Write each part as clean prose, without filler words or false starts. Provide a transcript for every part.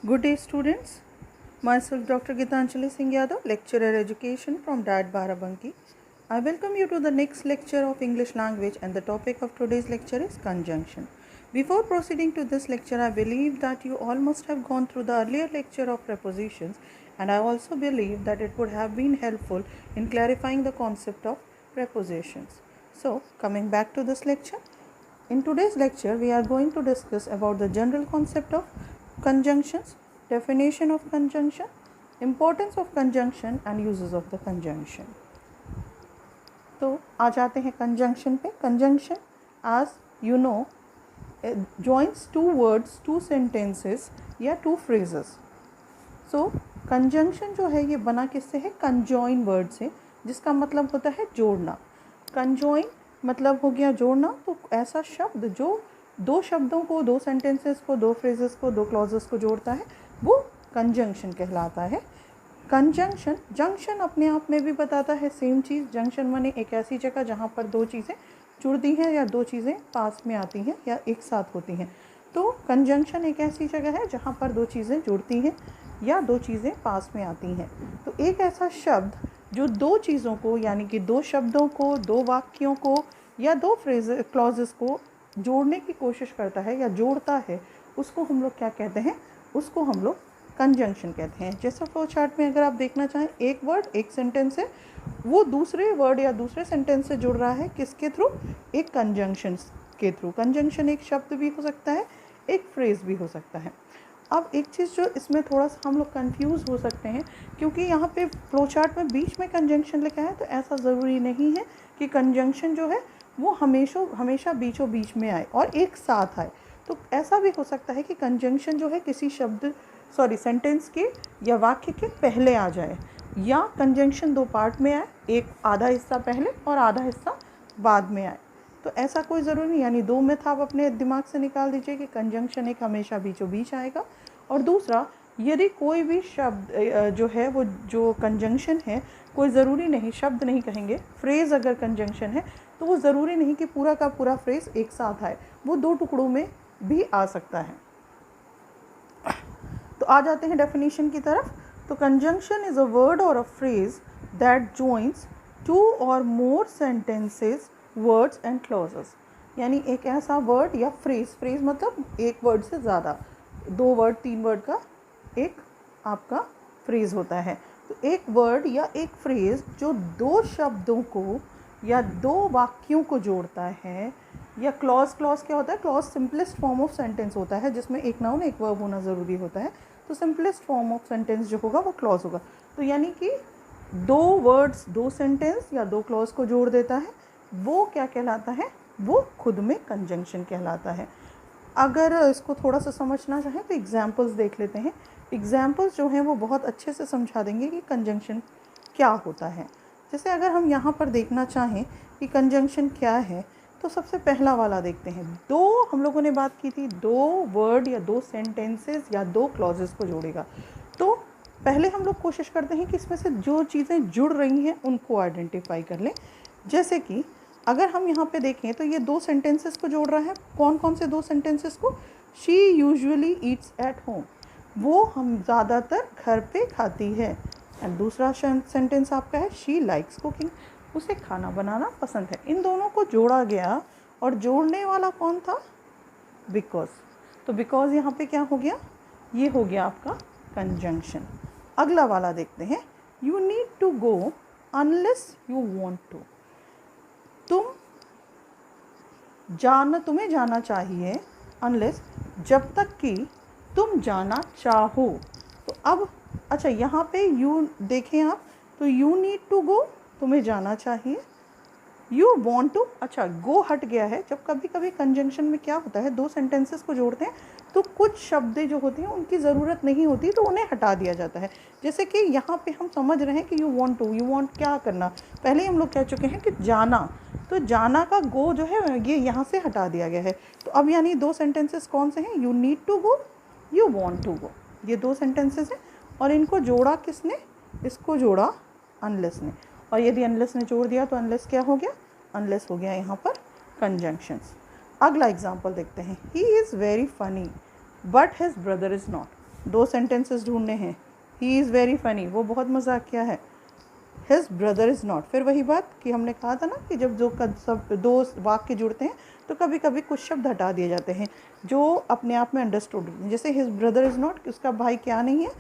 Good day, students. Myself, Dr. Gitanjali Singh Yadav, lecturer education from DAT Barabanki. I welcome you to the next lecture of English language, and the topic of today's lecture is conjunction. Before proceeding to this lecture, I believe that you all must have gone through the earlier lecture of prepositions, and I also believe that it would have been helpful in clarifying the concept of prepositions. So, coming back to this lecture, in today's lecture, we are going to discuss about the general concept of conjunctions, definition of conjunction, importance of conjunction and uses of the conjunction. तो आ जाते हैं conjunction पे. Conjunction, as you know, joins two words, two sentences या two phrases. So conjunction जो है ये बना किससे है? conjoin word से, जिसका मतलब होता है जोड़ना. conjoin मतलब हो गया जोड़ना. तो ऐसा शब्द जो दो शब्दों को, दो सेंटेंसेस को, दो फ्रेजेस को, दो क्लॉजेस को जोड़ता है, वो कंजंक्शन कहलाता है. कंजंक्शन, जंक्शन अपने आप में भी बताता है सेम चीज़. जंक्शन माने एक ऐसी जगह जहाँ पर दो चीज़ें जुड़ती हैं या दो चीज़ें पास में आती हैं या एक साथ होती हैं. तो कंजंक्शन एक ऐसी जगह है जहाँ पर दो चीज़ें जुड़ती हैं या दो चीज़ें पास में आती हैं. तो एक ऐसा शब्द जो दो चीज़ों को, यानी कि दो शब्दों को, दो वाक्यों को या दो फ्रेज क्लॉजेस को जोड़ने की कोशिश करता है या जोड़ता है, उसको हम लोग क्या कहते हैं? उसको हम लोग कंजंक्शन कहते हैं. जैसे फ्लो चार्ट में अगर आप देखना चाहें, एक वर्ड, एक सेंटेंस है, वो दूसरे वर्ड या दूसरे सेंटेंस से जुड़ रहा है. किसके थ्रू? एक कंजंक्शन के थ्रू. कंजंक्शन एक शब्द भी हो सकता है, एक फ्रेज भी हो सकता है. अब एक चीज़ जो इसमें थोड़ा सा हम लोग कंफ्यूज हो सकते हैं, क्योंकि यहाँ पे फ्लो चार्ट में बीच में कंजंक्शन लिखा है, तो ऐसा ज़रूरी नहीं है कि कंजंक्शन जो है वो हमेशा बीचों बीच में आए और एक साथ आए. तो ऐसा भी हो सकता है कि कंजंक्शन जो है किसी सेंटेंस के या वाक्य के पहले आ जाए, या कंजंक्शन दो पार्ट में आए, एक आधा हिस्सा पहले और आधा हिस्सा बाद में आए. तो ऐसा कोई ज़रूरी नहीं. यानी दो मिथ आप अपने दिमाग से निकाल दीजिए कि कंजंक्शन एक हमेशा बीचों बीच आएगा, और दूसरा, यदि कोई भी शब्द जो है वो जो कंजंक्शन है, कोई ज़रूरी नहीं, शब्द नहीं कहेंगे, फ्रेज़ अगर कंजंक्शन है तो वो ज़रूरी नहीं कि पूरा का पूरा फ्रेज़ एक साथ आए, वो दो टुकड़ों में भी आ सकता है. तो आ जाते हैं डेफिनेशन की तरफ. तो कंजंक्शन इज़ अ वर्ड और a phrase that joins two और more sentences, words and clauses. यानी एक ऐसा वर्ड या फ्रेज मतलब एक वर्ड से ज़्यादा, दो वर्ड, तीन वर्ड का एक आपका फ्रेज होता है. तो एक वर्ड या एक फ्रेज जो दो शब्दों को या दो वाक्यों को जोड़ता है, या क्लॉज क्या होता है? Clause simplest form of sentence होता है, जिसमें एक नाउन एक वर्ब होना ज़रूरी होता है. तो सिंपलेस्ट फॉर्म ऑफ सेंटेंस जो होगा वो क्लॉज होगा. तो यानी कि दो वर्ड्स, दो सेंटेंस या दो क्लॉज को जोड़ देता है, वो क्या कहलाता है? वो खुद में कंजंक्शन कहलाता है. अगर इसको थोड़ा सा समझना चाहें तो एग्जाम्पल्स देख लेते हैं. एग्जाम्पल्स जो हैं वो बहुत अच्छे से समझा देंगे कि कंजंक्शन क्या होता है. जैसे अगर हम यहाँ पर देखना चाहें कि कंजंक्शन क्या है, तो सबसे पहला वाला देखते हैं. दो, हम लोगों ने बात की थी, दो वर्ड या दो सेंटेंसेस या दो क्लॉजेस को जोड़ेगा. तो पहले हम लोग कोशिश करते हैं कि इसमें से जो चीज़ें जुड़ रही हैं उनको आइडेंटिफाई कर लें. जैसे कि अगर हम यहाँ पे देखें तो ये दो सेंटेंसेस को जोड़ रहा है. कौन कौन से दो सेंटेंसेस को? She usually eats at home, वो हम ज़्यादातर घर पे खाती है. एंड दूसरा सेंटेंस आपका है शी लाइक्स कुकिंग, उसे खाना बनाना पसंद है. इन दोनों को जोड़ा गया, और जोड़ने वाला कौन था? बिकॉज. तो बिकॉज यहाँ पे क्या हो गया? ये हो गया आपका कंजंक्शन. अगला वाला देखते हैं. You need to go unless you want to, तुम्हें जाना चाहिए, अनलेस जब तक कि तुम जाना चाहो. तो अब अच्छा, यहाँ पे यू देखें आप, तो यू नीड टू गो, तुम्हें जाना चाहिए. यू वॉन्ट टू, अच्छा गो हट गया है. जब कभी कभी कंजंक्शन में क्या होता है, दो सेंटेंसेस को जोड़ते हैं तो कुछ शब्द जो होते हैं उनकी ज़रूरत नहीं होती, तो उन्हें हटा दिया जाता है. जैसे कि यहाँ पे हम समझ रहे हैं कि यू वॉन्ट क्या करना, पहले ही हम लोग कह चुके हैं कि जाना. तो जाना का गो जो है ये यहाँ से हटा दिया गया है. तो अब यानी दो सेंटेंसेस कौन से हैं? You need to go, you want to go, ये दो सेंटेंसेस हैं. और इनको जोड़ा किसने? इसको जोड़ा अनलेस ने. और यदि अनलेस ने जोड़ दिया तो अनलेस क्या हो गया? अनलेस हो गया यहाँ पर कंजंक्शंस. अगला एग्जाम्पल देखते हैं. ही is very funny but his brother is not. दो सेंटेंसेस ढूंढने हैं। ही इज़ वेरी फनी, वो बहुत मजाकिया है। हिज ब्रदर इज़ नॉट, फिर वही बात कि हमने कहा था ना कि जब सब दो वाक्य जुड़ते हैं तो कभी कभी कुछ शब्द हटा दिए जाते हैं जो अपने आप में अंडरस्टूड होते हैं। जैसे हिज ब्रदर इज़ नॉट, उसका भाई क्या नहीं है,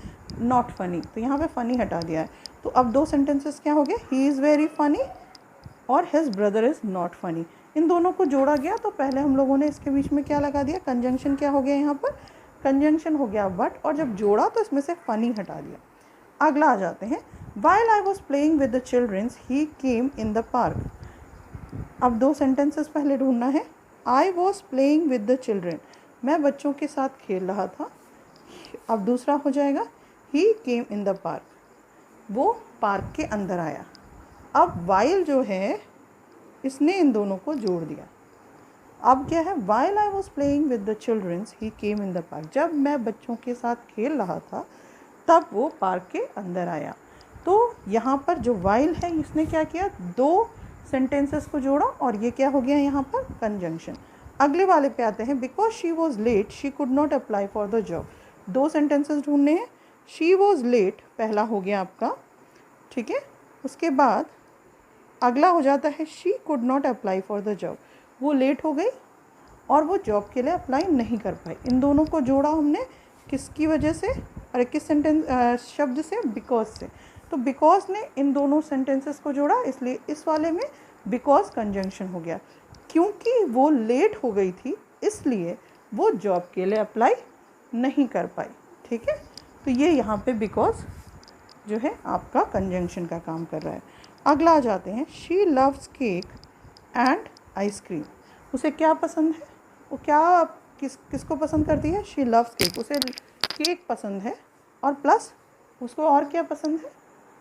नॉट फनी, तो यहाँ पे फनी हटा दिया है। तो अब दो सेंटेंसेस क्या हो गए, ही इज़ वेरी फनी और his brother is not funny. इन दोनों को जोड़ा गया तो पहले हम लोगों ने इसके बीच में क्या लगा दिया, कंजंक्शन क्या हो गया, यहाँ पर कंजंक्शन हो गया बट, और जब जोड़ा तो इसमें से फनी हटा दिया। अगला आ जाते हैं, While I was playing with the children, he came in the park. अब दो सेंटेंसेस पहले ढूंढना है। I was playing with the children, मैं बच्चों के साथ खेल रहा था। अब दूसरा हो जाएगा he came in the park, वो पार्क के अंदर आया। अब while जो है इसने इन दोनों को जोड़ दिया। अब क्या है, While I was playing with the children, he came in the park, जब मैं बच्चों के साथ खेल रहा था तब वो पार्क के अंदर आया। तो यहाँ पर जो वाइल है इसने क्या किया, दो सेंटेंसेस को जोड़ा और ये क्या हो गया यहाँ पर कंजंक्शन। अगले वाले पे आते हैं, because she was late she could not apply for the job. दो सेंटेंसेस ढूंढने हैं। शी वॉज लेट पहला हो गया आपका, ठीक है। उसके बाद अगला हो जाता है she could not apply for the job, वो लेट हो गई और वो जॉब के लिए अप्लाई नहीं कर पाई। इन दोनों को जोड़ा हमने किसकी वजह से, अरे किस सेंटेंस शब्द से, बिकॉज से। तो बिकॉज ने इन दोनों सेंटेंसेस को जोड़ा, इसलिए इस वाले में बिकॉज कंजंक्शन हो गया। क्योंकि वो लेट हो गई थी इसलिए वो जॉब के लिए अप्लाई नहीं कर पाई, ठीक है। तो ये यहाँ पे बिकॉज जो है आपका कंजंक्शन का काम कर रहा है। अगला आ जाते हैं, she loves cake and ice cream. उसे क्या पसंद है, वो क्या किसको पसंद करती है, शी लव्स केक, उसे केक पसंद है और प्लस उसको और क्या पसंद है,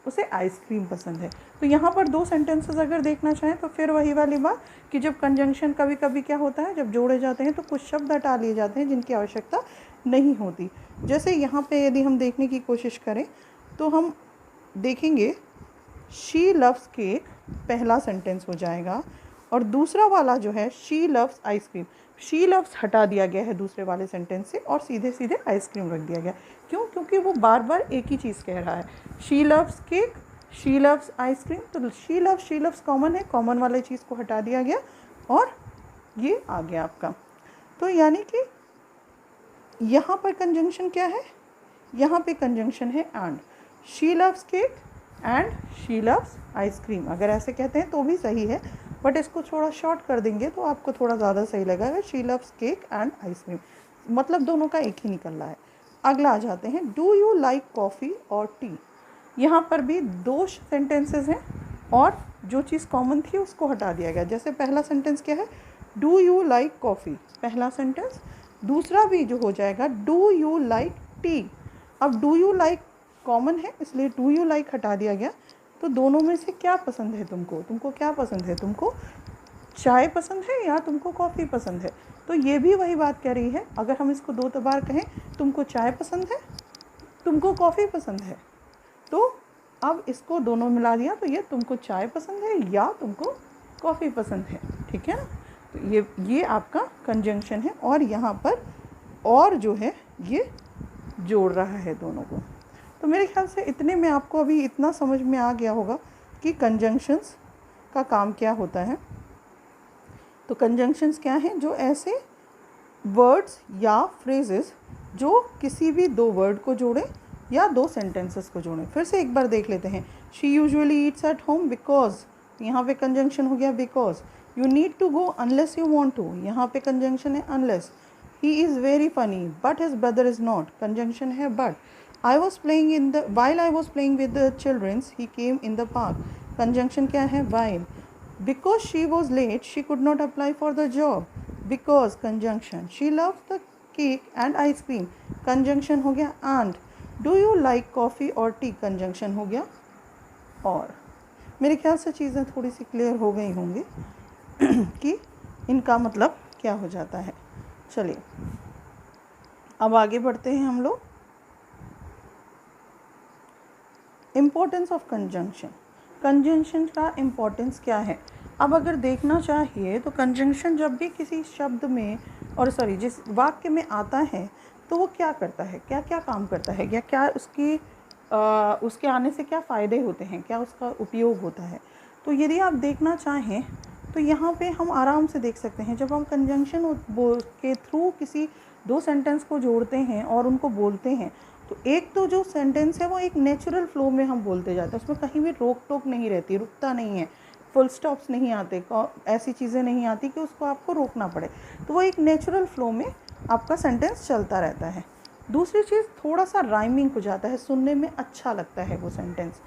उसे आइसक्रीम पसंद है। तो यहाँ पर दो सेंटेंसेस अगर देखना चाहें तो फिर वही वाली बात कि जब कंजंक्शन कभी कभी क्या होता है, जब जोड़े जाते हैं तो कुछ शब्द हटा लिए जाते हैं जिनकी आवश्यकता नहीं होती। जैसे यहाँ पे यदि हम देखने की कोशिश करें तो हम देखेंगे शी लव्स केक पहला सेंटेंस हो जाएगा और दूसरा वाला जो है she loves ice cream, she loves हटा दिया गया है दूसरे वाले सेंटेंस से और सीधे सीधे आइसक्रीम रख दिया गया। क्यों, क्योंकि वो बार बार एक ही चीज़ कह रहा है, she loves cake, she loves ice cream. तो शी लव्स कॉमन है, कॉमन वाले चीज़ को हटा दिया गया और ये आ गया आपका। तो यानी कि यहाँ पर कंजंक्शन क्या है, यहाँ पे कंजंक्शन है and, she loves cake and she loves ice cream. अगर ऐसे कहते हैं तो भी सही है बट इसको थोड़ा शॉर्ट कर देंगे तो आपको थोड़ा ज़्यादा सही लगेगा, she loves cake and ice cream, मतलब दोनों का एक ही निकल रहा है। अगला आ जाते हैं, डू यू लाइक कॉफ़ी और टी। यहाँ पर भी दो सेंटेंसेस हैं और जो चीज़ कॉमन थी उसको हटा दिया गया। जैसे पहला सेंटेंस क्या है, डू यू लाइक कॉफ़ी, पहला सेंटेंस। दूसरा भी जो हो जाएगा, डू यू लाइक टी। अब डू यू लाइक कॉमन है इसलिए डू यू लाइक हटा दिया गया। तो दोनों में से क्या पसंद है तुमको, तुमको क्या पसंद है, तुमको चाय पसंद है या तुमको कॉफ़ी पसंद है। तो ये भी वही बात कह रही है, अगर हम इसको दो बार कहें, तुमको चाय पसंद है, तुमको कॉफ़ी पसंद है, तो अब इसको दोनों मिला दिया तो ये तुमको चाय पसंद है या तुमको कॉफ़ी पसंद है, ठीक है ना। तो ये आपका कंजंक्शन है और यहाँ पर और जो है ये जोड़ रहा है दोनों को। तो मेरे ख्याल से इतने में आपको अभी इतना समझ में आ गया होगा कि कंजंक्शंस का काम क्या होता है। तो कंजंक्शंस क्या हैं, जो ऐसे वर्ड्स या फ्रेजेस जो किसी भी दो वर्ड को जोड़े या दो सेंटेंसेस को जोड़ें। फिर से एक बार देख लेते हैं, she usually eats at home because, यहाँ पे कंजंक्शन हो गया because. You need to go unless you want to, यहाँ पे कंजंक्शन है unless. He is very funny but his brother is not, conjunction है but. while I was playing with the children, he came in the park, conjunction क्या है while। because she was late she could not apply for the job, because conjunction. she loved the cake and ice cream, conjunction हो गया and। do you like coffee और tea, conjunction हो गया और। मेरे ख्याल से चीज़ें थोड़ी सी क्लियर हो गई होंगी कि इनका मतलब क्या हो जाता है। चलिए अब आगे बढ़ते हैं हम लोग। इम्पोर्टेंस ऑफ कंजंक्शन, कंजंक्शन का इम्पोर्टेंस क्या है। अब अगर देखना चाहिए तो कंजंक्शन जब भी किसी शब्द में और जिस वाक्य में आता है तो वो क्या करता है, क्या क्या काम करता है, या क्या उसके आने से क्या फ़ायदे होते हैं, क्या उसका उपयोग होता है। तो यदि आप देखना चाहें तो यहाँ पे हम आराम से देख सकते हैं, जब हम कंजंक्शन के थ्रू किसी दो सेंटेंस को जोड़ते हैं और उनको बोलते हैं, तो एक तो जो सेंटेंस है वो एक नेचुरल फ्लो में हम बोलते जाते हैं, उसमें कहीं भी रोक टोक नहीं रहती, रुकता नहीं है, फुल स्टॉप्स नहीं आते, ऐसी चीज़ें नहीं आती कि उसको आपको रोकना पड़े, तो वो एक नेचुरल फ्लो में आपका सेंटेंस चलता रहता है। दूसरी चीज़, थोड़ा सा राइमिंग हो जाता है, सुनने में अच्छा लगता है वो सेंटेंस,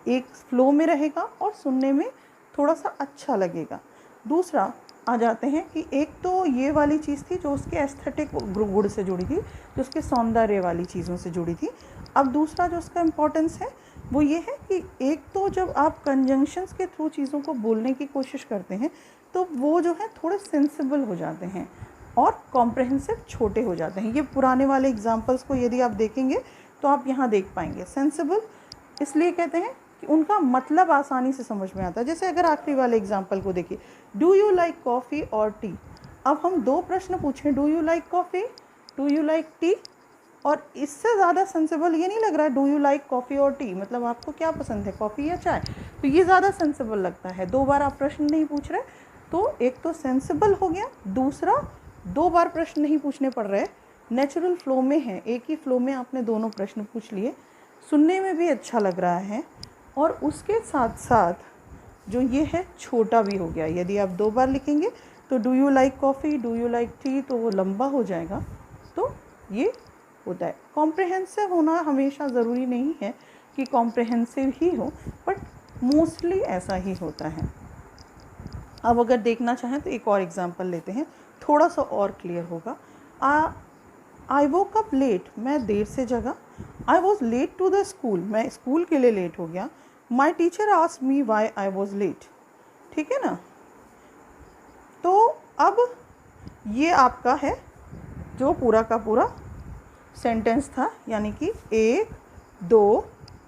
एक फ्लो में रहेगा और सुनने में थोड़ा सा अच्छा लगेगा। दूसरा आ जाते हैं कि एक तो ये वाली चीज़ थी जो उसके एस्थेटिक गुण से जुड़ी थी, जो उसके सौंदर्य वाली चीज़ों से जुड़ी थी। अब दूसरा जो उसका इम्पोर्टेंस है वो ये है कि एक तो जब आप कंजंक्शंस के थ्रू चीज़ों को बोलने की कोशिश करते हैं तो वो जो है थोड़े सेंसिबल हो जाते हैं और कॉम्प्रहेंसिव छोटे हो जाते हैं। ये पुराने वाले एग्जाम्पल्स को यदि आप देखेंगे तो आप यहाँ देख पाएंगे। सेंसिबल इसलिए कहते हैं कि उनका मतलब आसानी से समझ में आता है। जैसे अगर आखिरी वाले एग्जाम्पल को देखिए, डू यू लाइक कॉफ़ी और टी। अब हम दो प्रश्न पूछें, do you like coffee, do you like T, और इससे ज़्यादा सेंसिबल ये नहीं लग रहा है डू यू लाइक कॉफ़ी और टी, मतलब आपको क्या पसंद है, कॉफ़ी या चाय, तो ये ज़्यादा सेंसिबल लगता है। दो बार आप प्रश्न नहीं पूछ रहे, तो एक तो सेंसिबल हो गया, दूसरा दो बार प्रश्न नहीं पूछने पड़ रहे, नेचुरल फ्लो में है, एक ही फ्लो में आपने दोनों प्रश्न पूछ लिए, सुनने में भी अच्छा लग रहा है, और उसके साथ साथ जो ये है छोटा भी हो गया। यदि आप दो बार लिखेंगे तो do you like coffee, do you like T, तो वो लंबा हो जाएगा, तो ये होता है। कॉम्प्रहेंसिव होना हमेशा ज़रूरी नहीं है कि कॉम्प्रहेंसिव ही हो, बट मोस्टली ऐसा ही होता है। अब अगर देखना चाहें तो एक और एग्जांपल लेते हैं, थोड़ा सा और क्लियर होगा। आई वोक अप लेट, मैं देर से जगा। I was late to the school, मैं स्कूल के लिए लेट हो गया। My teacher asked me why I was late. ठीक है ना। तो अब ये आपका है जो पूरा का पूरा सेंटेंस था, यानी कि 1 2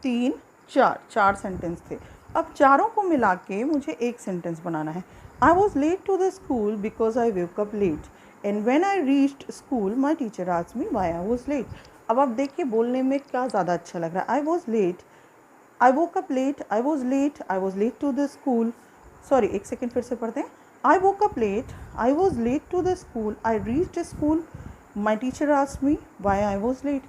3 4 4 सेंटेंस थे। अब चारों को मिला के मुझे एक सेंटेंस बनाना है। I was late to the school because I wake up late, and when I reached school my teacher asked me why I was late. अब आप देखिए बोलने में क्या ज़्यादा अच्छा लग रहा है। I was late, I woke up late, I was late to the school, sorry एक सेकेंड फिर से पढ़ते हैं। I woke up late, I was late to the school, I reached school, my teacher asked me why I was late.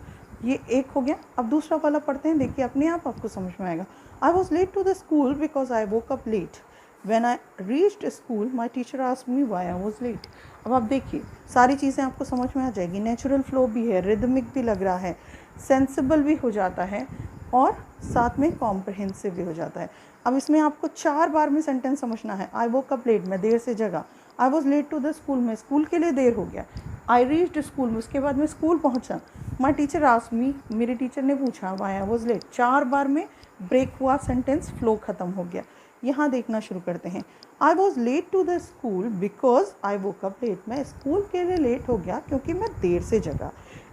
ये एक हो गया। अब दूसरा वाला पढ़ते हैं, देखिए अपने आप आपको समझ में आएगा। I was late to the school because I woke up late, when I reached school my teacher asked me why I was late. अब आप देखिए सारी चीज़ें आपको समझ में आ जाएगी। नेचुरल फ्लो भी है, रिदमिक भी लग रहा है, सेंसिबल भी हो जाता है, और साथ में कॉम्प्रहेंसिव भी हो जाता है। अब इसमें आपको 4 बार में सेंटेंस समझना है। आई वोक अप लेट, मैं देर से जगा। I was late to the school, मैं स्कूल के लिए देर हो गया। आई रीच्ड स्कूल, उसके बाद मैं स्कूल पहुंचा। माई टीचर आस्क्ड मी, मेरे टीचर ने पूछा व्हाई आई वॉज लेट। 4 बार में ब्रेक हुआ, सेंटेंस फ्लो ख़त्म हो गया। यहाँ देखना शुरू करते हैं। I was late to the school because I woke up late, मैं स्कूल के लिए लेट हो गया क्योंकि मैं देर से जगा।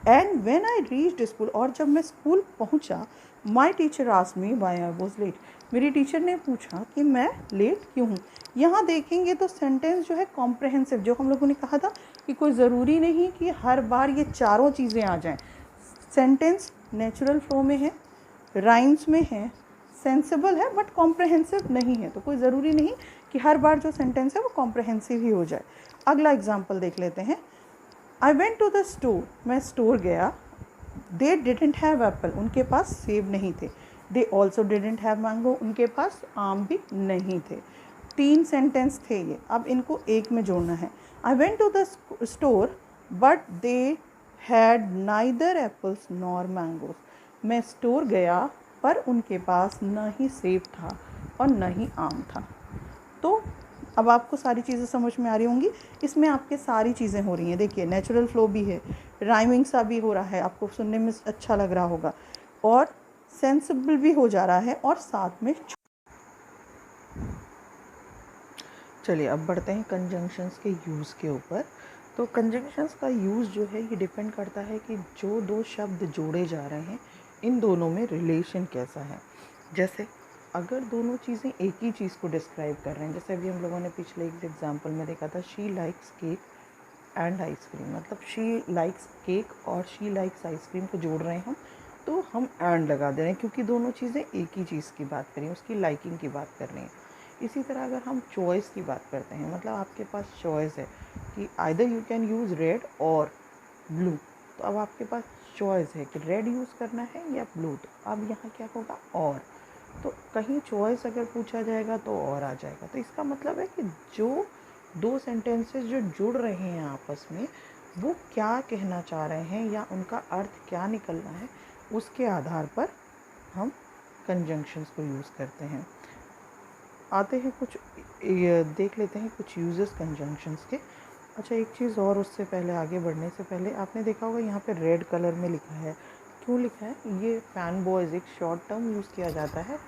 And when I reached school, और जब मैं स्कूल पहुंचा, my teacher asked me why I was late, मेरी टीचर ने पूछा कि मैं लेट क्यों हूँ। यहाँ देखेंगे तो सेंटेंस जो है कॉम्प्रहेंसिव, जो हम लोगों ने कहा था कि कोई ज़रूरी नहीं कि हर बार ये चारों चीज़ें आ जाएं। सेंटेंस नेचुरल फ्लो में है, राइम्स में है, सेंसिबल है, बट कॉम्प्रहेंसिव नहीं है, तो कोई ज़रूरी नहीं कि हर बार जो सेंटेंस है वो कॉम्प्रहेंसिव ही हो जाए। अगला एग्जाम्पल देख लेते हैं। I went to the store, मैं स्टोर गया। दे डिडेंट हैव एप्पल, उनके पास सेब नहीं थे। They also didn't have mango, उनके पास आम भी नहीं थे। 3 सेंटेंस थे ये। अब इनको एक में जोड़ना है। I went to the store but they had neither apples nor mangoes, मैं स्टोर गया पर उनके पास न ही सेब था और न ही आम था। तो अब आपको सारी चीज़ें समझ में आ रही होंगी। इसमें आपके सारी चीज़ें हो रही हैं। देखिए नेचुरल फ्लो भी है, राइमिंग सा भी हो रहा है, आपको सुनने में अच्छा लग रहा होगा, और सेंसिबल भी हो जा रहा है, और साथ में। चलिए अब बढ़ते हैं कंजंक्शंस के यूज़ के ऊपर। तो कंजंक्शंस का यूज़ जो है ये डिपेंड करता है कि जो दो शब्द जोड़े जा रहे हैं इन दोनों में रिलेशन कैसा है। जैसे अगर दोनों चीज़ें एक ही चीज़ को डिस्क्राइब कर रहे हैं, जैसे अभी हम लोगों ने पिछले एक एग्जांपल में देखा था, she likes cake and ice cream, मतलब शी लाइक्स केक और शी लाइक्स आइसक्रीम को जोड़ रहे हैं हम, तो हम एंड लगा दे रहे हैं क्योंकि दोनों चीज़ें एक ही चीज़ की बात कर रही हैं, उसकी लाइकिंग की बात कर रही हैं। इसी तरह अगर हम चॉइस की बात करते हैं, मतलब आपके पास चॉइस है कि either you can use red और ब्लू, तो अब आपके पास चॉइस है कि रेड यूज़ करना है या ब्लू, तो अब यहाँ क्या होगा और, तो कहीं चॉइस अगर पूछा जाएगा तो और आ जाएगा। तो इसका मतलब है कि जो दो सेंटेंसेस जो जुड़ रहे हैं आपस में, वो क्या कहना चाह रहे हैं या उनका अर्थ क्या निकलना है, उसके आधार पर हम कंजंक्शंस को यूज़ करते हैं। आते हैं कुछ देख लेते हैं कुछ यूजेस कंजंक्शंस के। अच्छा, एक चीज़ और, उससे पहले आगे बढ़ने से पहले आपने देखा होगा यहाँ पे रेड कलर में लिखा है, क्यों लिखा है? ये फैन बॉयज़ एक शॉर्ट टर्म यूज़ किया जाता है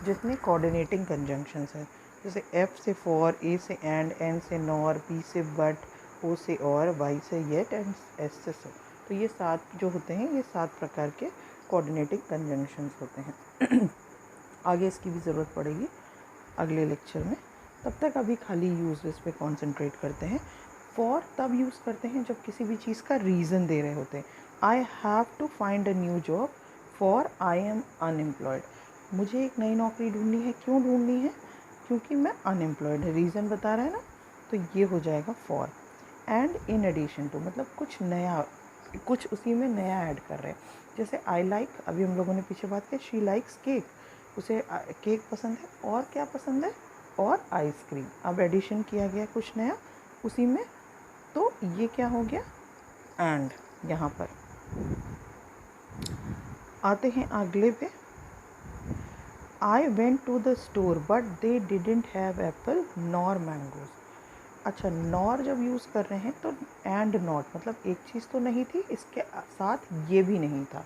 जितने कोऑर्डिनेटिंग कंजंक्शंस हैं, जैसे F से फॉर, A से एंड, N से नॉर, B से बट, O से और, Y से येट एंड S से सो। तो ये 7 जो होते हैं, ये 7 प्रकार के कोऑर्डिनेटिंग कंजंक्शंस होते हैं। आगे इसकी भी ज़रूरत पड़ेगी अगले लेक्चर में, तब तक अभी खाली यूजेस पे कंसंट्रेट करते हैं। फॉर तब यूज़ करते हैं जब किसी भी चीज़ का रीज़न दे रहे होते हैं। I have to find a new job for I am unemployed, मुझे एक नई नौकरी ढूंढनी है। क्यों ढूंढनी है? क्योंकि मैं अनएम्प्लॉयड है, रीज़न बता रहा है ना, तो ये हो जाएगा for. And in addition to, मतलब कुछ नया, कुछ उसी में नया ऐड कर रहे हैं। जैसे आई लाइक, अभी हम लोगों ने पीछे बात की, शी लाइक्स केक, उसे केक पसंद है, और क्या पसंद है? और आइसक्रीम। अब एडिशन किया गया कुछ नया उसी में, तो ये क्या हो गया? एंड। यहाँ पर आते हैं अगले पे, I went to the store but they didn't have apple nor mangoes. अच्छा, नॉर जब यूज़ कर रहे हैं तो एंड नॉट, मतलब एक चीज़ तो नहीं थी, इसके साथ ये भी नहीं था।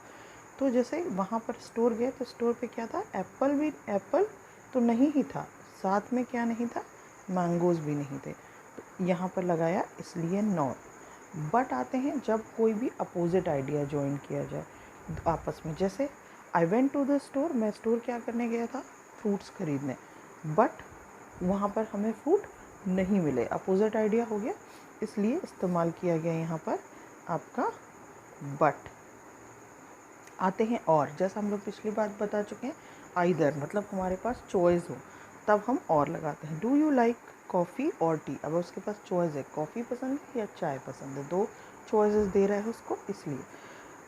तो जैसे वहाँ पर स्टोर गए तो स्टोर पे क्या था? एप्पल भी, एप्पल तो नहीं ही था, साथ में क्या नहीं था? मैंगोज़ भी नहीं थे। तो यहाँ पर लगाया इसलिए नॉर। बट आते हैं जब कोई भी अपोजिट आइडिया ज्वाइन किया जाए आपस में, जैसे I went to the store, मैं स्टोर क्या करने गया था? फ्रूट्स खरीदने, बट वहाँ पर हमें फ्रूट नहीं मिले, अपोजिट आइडिया हो गया, इसलिए इस्तेमाल किया गया यहाँ पर आपका बट। आते हैं और, जैसा हम लोग पिछली बात बता चुके हैं, आइदर मतलब हमारे पास चॉइस हो तब हम और लगाते हैं। डू यू लाइक कॉफ़ी और टी, अब उसके पास चॉइस है, कॉफ़ी पसंद है या चाय पसंद है, दो चॉइसेस दे रहा है उसको, इसलिए।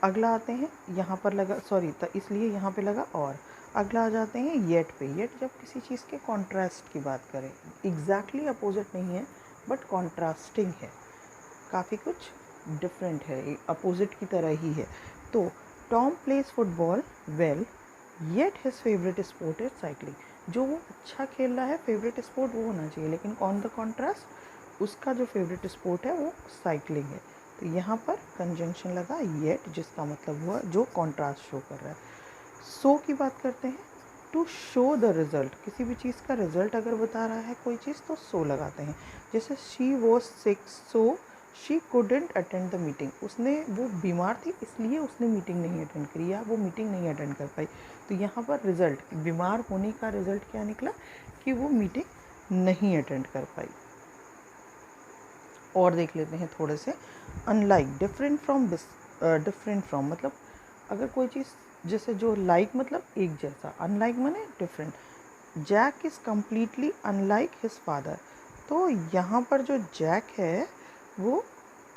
अगला आते हैं यहाँ पर लगा, सॉरी, तो इसलिए यहाँ पे लगा और। अगला आ जाते हैं येट पे। येट जब किसी चीज़ के कॉन्ट्रास्ट की बात करें, एग्जैक्टली अपोजिट नहीं है बट कॉन्ट्रास्टिंग है, काफ़ी कुछ डिफरेंट है, अपोजिट की तरह ही है। तो Tom plays football well yet his favourite sport is cycling, जो वो अच्छा खेल रहा है, फेवरेट स्पोर्ट वो होना चाहिए, लेकिन ऑन द कॉन्ट्रास्ट उसका जो फेवरेट स्पोर्ट है वो साइकिलिंग है। तो यहाँ पर कंजंक्शन लगा येट, जिसका मतलब हुआ जो कॉन्ट्रास्ट शो कर रहा है। सो की बात करते हैं, टू शो द रिज़ल्ट, किसी भी चीज़ का रिज़ल्ट अगर बता रहा है कोई चीज़ तो सो लगाते हैं। जैसे she was sick so she couldn't attend the meeting, उसने, वो बीमार थी इसलिए उसने मीटिंग नहीं अटेंड करी या वो मीटिंग नहीं अटेंड कर पाई। तो यहाँ पर रिज़ल्ट, बीमार होने का रिज़ल्ट क्या निकला? कि वो मीटिंग नहीं अटेंड कर पाई। और देख लेते हैं थोड़े से, unlike, different from, different from, मतलब अगर कोई चीज़, जैसे जो लाइक मतलब एक जैसा, अनलाइक माने different. Jack is completely unlike his father, तो यहाँ पर जो जैक है वो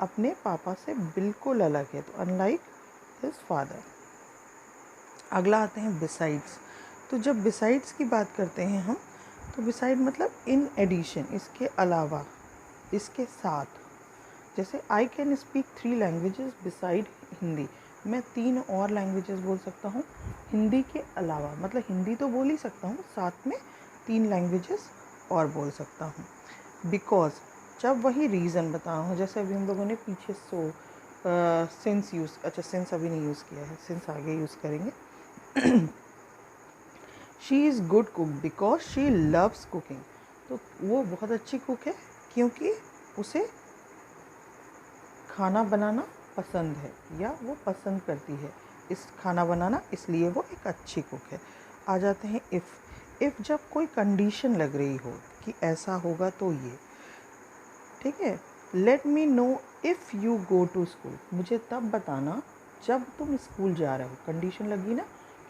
अपने पापा से बिल्कुल अलग है, तो अनलाइक हिज फादर। अगला आते हैं बिसाइड्स। तो जब बिसाइड्स की बात करते हैं हम, तो बिसाइड मतलब इन एडिशन, इसके अलावा, इसके साथ। जैसे I can speak 3 languages beside Hindi, मैं 3 और लैंग्वेजेस बोल सकता हूँ हिंदी के अलावा, मतलब हिंदी तो बोल ही सकता हूँ, साथ में 3 लैंग्वेजेस और बोल सकता हूँ। बिकॉज जब वही रीज़न बताना हो, जैसे अभी हम लोगों ने पीछे सो सिंस यूज़, अच्छा सिंस अभी नहीं यूज़ किया है, सिंस आगे यूज़ करेंगे। She is good cook because she loves cooking, तो वो बहुत अच्छी कुक है क्योंकि उसे खाना बनाना पसंद है या वो पसंद करती है इस खाना बनाना, इसलिए वो एक अच्छी कुक है। आ जाते हैं इफ़ जब कोई कंडीशन लग रही हो कि ऐसा होगा तो ये, ठीक है। Let me know if you go to school, मुझे तब बताना जब तुम स्कूल जा रहे हो। कंडीशन लगी ना,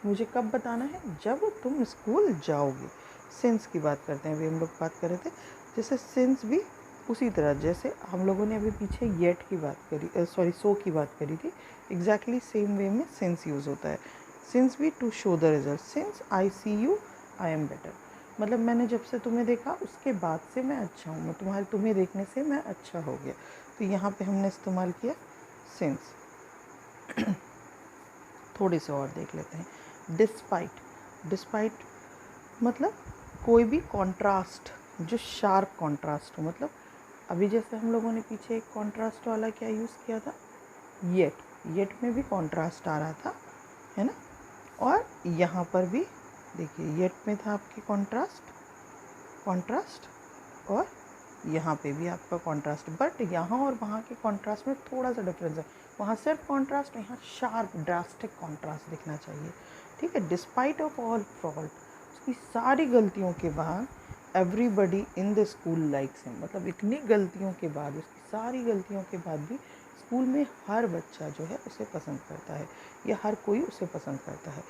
मुझे कब बताना है, जब तुम स्कूल जाओगे। सिंस की बात करते हैं, अभी हम लोग बात कर रहे थे, जैसे सिंस भी उसी तरह जैसे हम लोगों ने अभी पीछे येट की बात करी, सो की बात करी थी, एग्जैक्टली सेम वे में सिंस यूज़ होता है। सिंस भी to show the result, since I see you I am better, मतलब मैंने जब से तुम्हें देखा उसके बाद से मैं अच्छा हूँ, मैं तुम्हें देखने से मैं अच्छा हो गया। तो यहाँ पे हमने इस्तेमाल किया सिंस। थोड़े से और देख लेते हैं। डिस्पाइट, डिस्पाइट मतलब कोई भी कॉन्ट्रास्ट जो शार्प कॉन्ट्रास्ट हो, मतलब अभी जैसे हम लोगों ने पीछे एक कॉन्ट्रास्ट वाला क्या यूज़ किया था, येट, येट में भी कॉन्ट्रास्ट आ रहा था, है ना। और यहाँ पर भी देखिए येट में था आपकी कॉन्ट्रास्ट, कॉन्ट्रास्ट, और यहाँ पे भी आपका कॉन्ट्रास्ट, बट यहाँ और वहाँ के कॉन्ट्रास्ट में थोड़ा सा डिफरेंस है। वहाँ सिर्फ कॉन्ट्रास्ट, यहाँ शार्प ड्रास्टिक कॉन्ट्रास्ट दिखना चाहिए, ठीक है। डिस्पाइट ऑफ ऑल फॉल्ट, उसकी सारी गलतियों के बाद, everybody in the school likes him, मतलब इतनी गलतियों के बाद, उसकी सारी गलतियों के बाद भी स्कूल में हर बच्चा जो है उसे पसंद करता है, या हर कोई उसे पसंद करता है।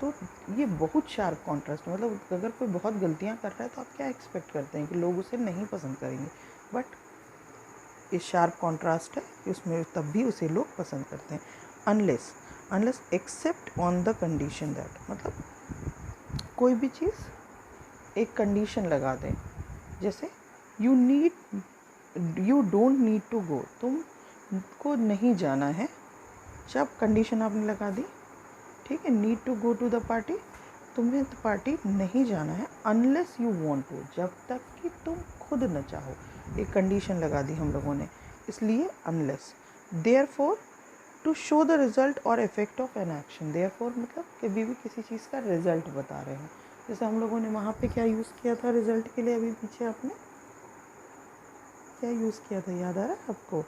तो ये बहुत शार्प कॉन्ट्रास्ट, मतलब अगर कोई बहुत गलतियाँ कर रहा है तो आप क्या एक्सपेक्ट करते हैं कि लोग उसे नहीं पसंद करेंगे, बट ये शार्प कॉन्ट्रास्ट है कि उसमें तब भी उसे लोग पसंद करते हैं। Unless, unless except on the condition that, मतलब कोई भी चीज़ एक कंडीशन लगा दें, जैसे you don't need to go, तुमको नहीं जाना है, जब कंडीशन आपने लगा दी, ठीक है। Need to go to the party, तुम्हें तो पार्टी नहीं जाना है, अनलेस यू वांट टू, जब तक कि तुम खुद न चाहो, एक कंडीशन लगा दी हम लोगों ने, इसलिए unless. Therefore to show the result और effect of an action, therefore मतलब कभी भी किसी चीज़ का रिजल्ट बता रहे हो, जैसे हम लोगों ने वहाँ पे क्या यूज़ किया था रिजल्ट के लिए, अभी पीछे आपने क्या यूज़ किया था, याद आ रहा है आपको,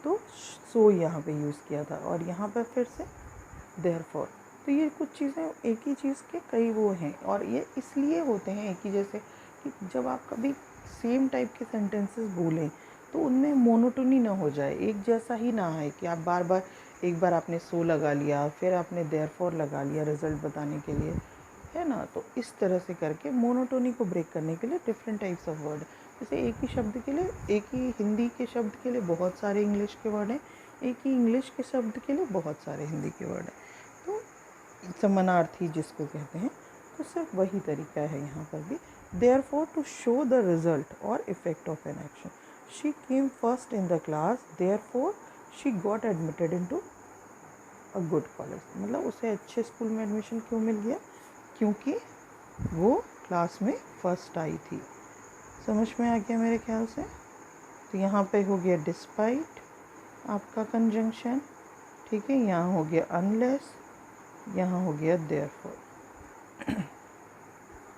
तो सो यहाँ पे यूज़ किया था, और यहाँ पर फिर से देयरफॉर। तो ये कुछ चीज़ें एक ही चीज़ के कई वो हैं, और ये इसलिए होते हैं एक ही जैसे कि जब आप कभी सेम टाइप के सेंटेंसेस बोलें तो उनमें मोनोटोनी ना हो जाए, एक जैसा ही ना आए कि आप बार बार, एक बार आपने सो लगा लिया, फिर आपने देयरफॉर लगा लिया रिज़ल्ट बताने के लिए, है ना। तो इस तरह से करके मोनोटोनी को ब्रेक करने के लिए डिफरेंट टाइप्स ऑफ वर्ड, जैसे एक ही शब्द के लिए, एक ही हिंदी के शब्द के लिए बहुत सारे इंग्लिश के वर्ड हैं, एक ही इंग्लिश के शब्द के लिए बहुत सारे हिंदी के वर्ड हैं। तो समानार्थी जिसको कहते हैं, तो सिर्फ वही तरीका है यहाँ पर भी। Therefore to show the result और effect of an action, she came first in the class, therefore she got admitted into a good college, मतलब उसे अच्छे स्कूल में एडमिशन क्यों मिल गया, क्योंकि वो क्लास में फर्स्ट आई थी। समझ में आ गया मेरे ख्याल से। तो यहाँ पे हो गया डिस्पाइट आपका कंजंक्शन, ठीक है। यहाँ हो गया अनलेस, यहाँ हो गया देयरफॉर।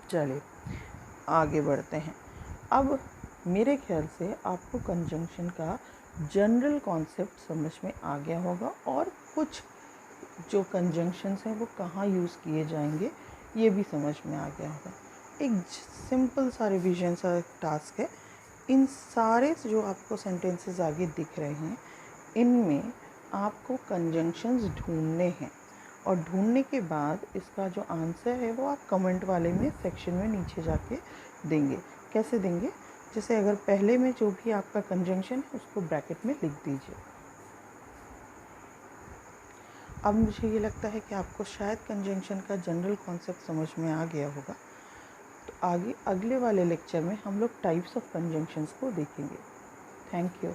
चलिए आगे बढ़ते हैं। अब मेरे ख्याल से आपको कंजंक्शन का जनरल कॉन्सेप्ट समझ में आ गया होगा, और कुछ जो कंजंक्शंस हैं वो कहाँ यूज़ किए जाएंगे ये भी समझ में आ गया होगा। एक सिंपल सा रिवीजन सा टास्क है, इन सारे जो आपको सेंटेंसेस आगे दिख रहे हैं इनमें आपको कंजंक्शंस ढूंढने हैं, और ढूंढने के बाद इसका जो आंसर है वो आप कमेंट वाले में सेक्शन में नीचे जाके देंगे। कैसे देंगे, जैसे अगर पहले में जो भी आपका कंजंक्शन है उसको ब्रैकेट में लिख दीजिए। अब मुझे ये लगता है कि आपको शायद कंजंक्शन का जनरल कॉन्सेप्ट समझ में आ गया होगा। तो आगे अगले वाले लेक्चर में हम लोग टाइप्स ऑफ कंजंक्शंस को देखेंगे। Thank you.